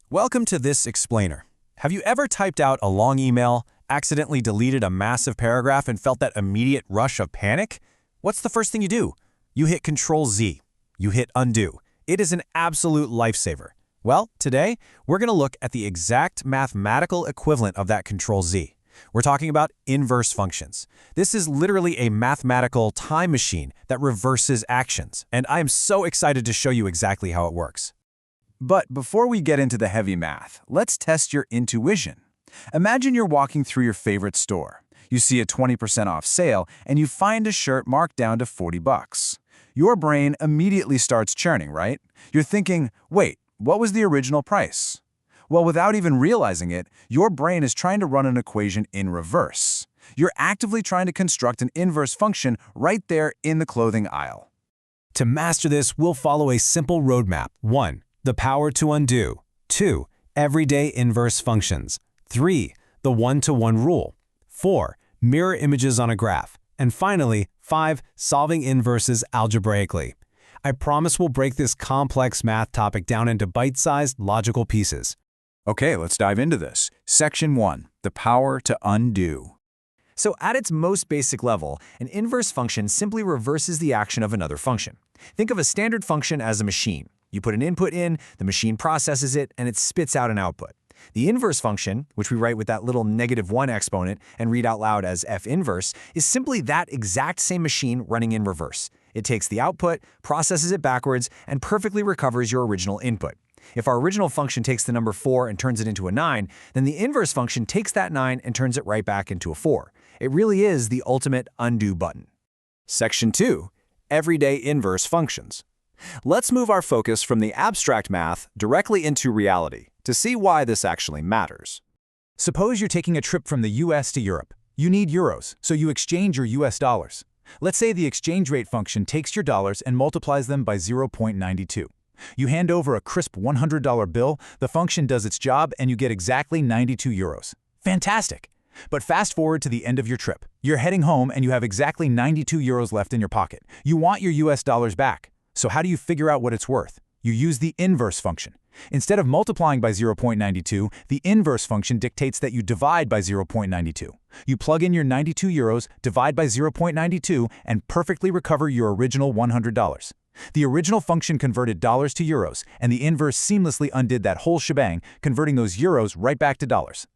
Welcome to this explainer. Have you ever typed out a long email, accidentally deleted a massive paragraph, and felt that immediate rush of panic? What's the first thing you do? You hit Control-Z. You hit undo. It is an absolute lifesaver. Well, today, we're going to look at the exact mathematical equivalent of that Control-Z. We're talking about inverse functions. This is literally a mathematical time machine that reverses actions, and I am so excited to show you exactly how it works. But before we get into the heavy math, let's test your intuition. Imagine you're walking through your favorite store. You see a 20% off sale, and you find a shirt marked down to 40 bucks. Your brain immediately starts churning, right? You're thinking, wait, what was the original price? Well, without even realizing it, your brain is trying to run an equation in reverse. You're actively trying to construct an inverse function right there in the clothing aisle. To master this, we'll follow a simple roadmap. 1. The power to undo. 2. Everyday inverse functions. 3. The one-to-one rule. 4. Mirror images on a graph. And finally, 5. Solving inverses algebraically. I promise we'll break this complex math topic down into bite-sized, logical pieces. Okay, let's dive into this. Section 1. The power to undo. So at its most basic level, an inverse function simply reverses the action of another function. Think of a standard function as a machine. You put an input in, the machine processes it, and it spits out an output. The inverse function, which we write with that little -1 exponent and read out loud as f inverse, is simply that exact same machine running in reverse. It takes the output, processes it backwards, and perfectly recovers your original input. If our original function takes the number 4 and turns it into a 9, then the inverse function takes that 9 and turns it right back into a 4. It really is the ultimate undo button. Section 2. Everyday inverse functions. Let's move our focus from the abstract math directly into reality to see why this actually matters. Suppose you're taking a trip from the US to Europe. You need euros, so you exchange your US dollars. Let's say the exchange rate function takes your dollars and multiplies them by 0.92. You hand over a crisp $100 bill, the function does its job, and you get exactly 92 euros. Fantastic! But fast forward to the end of your trip. You're heading home and you have exactly 92 euros left in your pocket. You want your US dollars back. So how do you figure out what it's worth? You use the inverse function. Instead of multiplying by 0.92, the inverse function dictates that you divide by 0.92. You plug in your 92 euros, divide by 0.92, and perfectly recover your original $100. The original function converted dollars to euros, and the inverse seamlessly undid that whole shebang, converting those euros right back to dollars.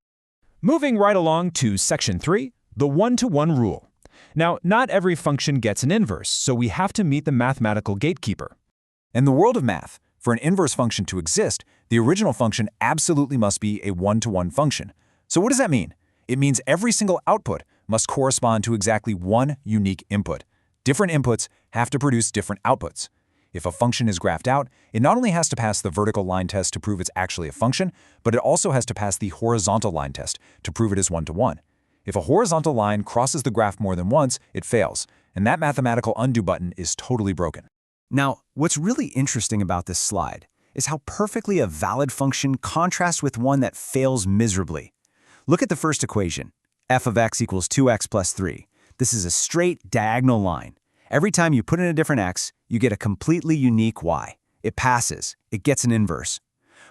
Moving right along to Section 3, the one-to-one rule. Now, not every function gets an inverse, so we have to meet the mathematical gatekeeper. In the world of math, for an inverse function to exist, the original function absolutely must be a one-to-one function. So what does that mean? It means every single output must correspond to exactly one unique input. Different inputs have to produce different outputs. If a function is graphed out, it not only has to pass the vertical line test to prove it's actually a function, but it also has to pass the horizontal line test to prove it is one-to-one. If a horizontal line crosses the graph more than once, it fails, and that mathematical undo button is totally broken. Now, what's really interesting about this slide is how perfectly a valid function contrasts with one that fails miserably. Look at the first equation, f of x equals 2x plus 3. This is a straight diagonal line. Every time you put in a different x, you get a completely unique y. It passes. It gets an inverse.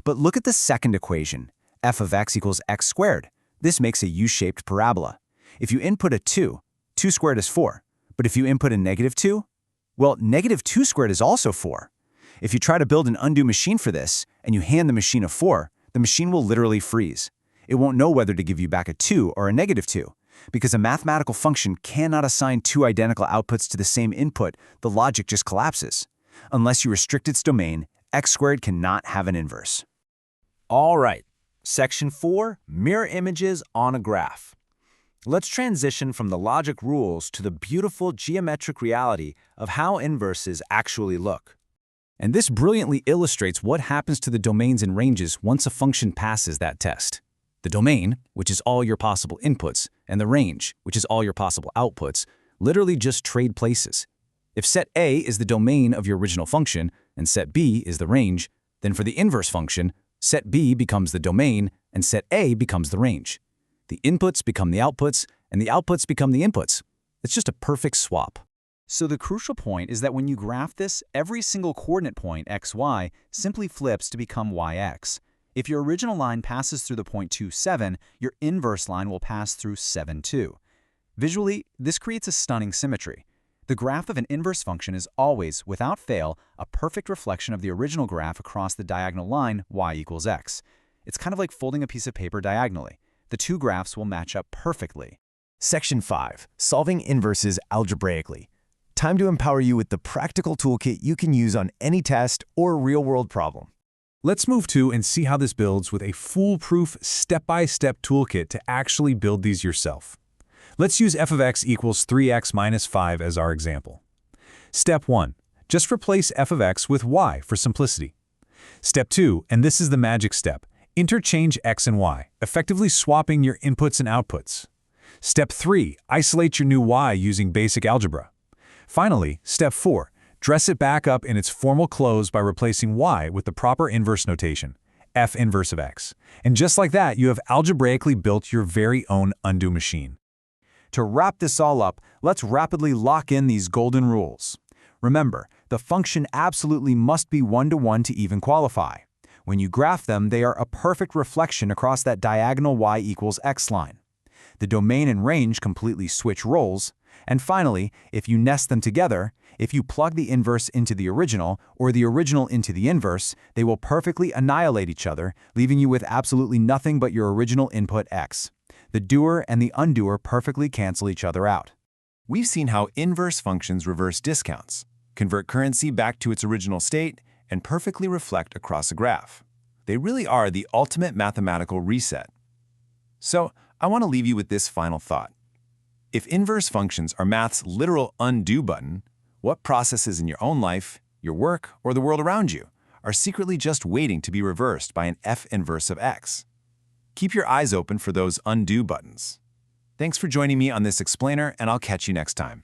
But look at the second equation, f of x equals x squared. This makes a U-shaped parabola. If you input a 2, 2 squared is 4. But if you input a -2, well, -2 squared is also 4. If you try to build an undo machine for this, and you hand the machine a 4, the machine will literally freeze. It won't know whether to give you back a 2 or a -2. Because a mathematical function cannot assign two identical outputs to the same input, the logic just collapses. Unless you restrict its domain, x squared cannot have an inverse. All right, Section 4, mirror images on a graph. Let's transition from the logic rules to the beautiful geometric reality of how inverses actually look. And this brilliantly illustrates what happens to the domains and ranges once a function passes that test. The domain, which is all your possible inputs, and the range, which is all your possible outputs, literally just trade places. If set A is the domain of your original function and set B is the range, then for the inverse function, set B becomes the domain and set A becomes the range. The inputs become the outputs, and the outputs become the inputs. It's just a perfect swap. So the crucial point is that when you graph this, every single coordinate point, xy, simply flips to become yx. If your original line passes through the point 2, 7, your inverse line will pass through 7, 2. Visually, this creates a stunning symmetry. The graph of an inverse function is always, without fail, a perfect reflection of the original graph across the diagonal line y equals x. It's kind of like folding a piece of paper diagonally. The two graphs will match up perfectly. Section 5. Solving inverses algebraically. Time to empower you with the practical toolkit you can use on any test or real-world problem. Let's move to and see how this builds with a foolproof step-by-step toolkit to actually build these yourself. Let's use f of x equals 3x minus 5 as our example. Step 1. Just replace f of x with y for simplicity. Step 2, and this is the magic step, interchange x and y, effectively swapping your inputs and outputs. Step 3. Isolate your new y using basic algebra. Finally, step 4. Dress it back up in its formal clothes by replacing y with the proper inverse notation, f inverse of x. And just like that, you have algebraically built your very own undo machine. To wrap this all up, let's rapidly lock in these golden rules. Remember, the function absolutely must be one-to-one to even qualify. When you graph them, they are a perfect reflection across that diagonal y equals x line. The domain and range completely switch roles. And finally, if you nest them together, if you plug the inverse into the original or the original into the inverse, they will perfectly annihilate each other, leaving you with absolutely nothing but your original input x. The doer and the undoer perfectly cancel each other out. We've seen how inverse functions reverse discounts, convert currency back to its original state, and perfectly reflect across a graph. They really are the ultimate mathematical reset. So, I want to leave you with this final thought. If inverse functions are math's literal undo button, what processes in your own life, your work, or the world around you are secretly just waiting to be reversed by an f inverse of x? Keep your eyes open for those undo buttons. Thanks for joining me on this explainer, and I'll catch you next time.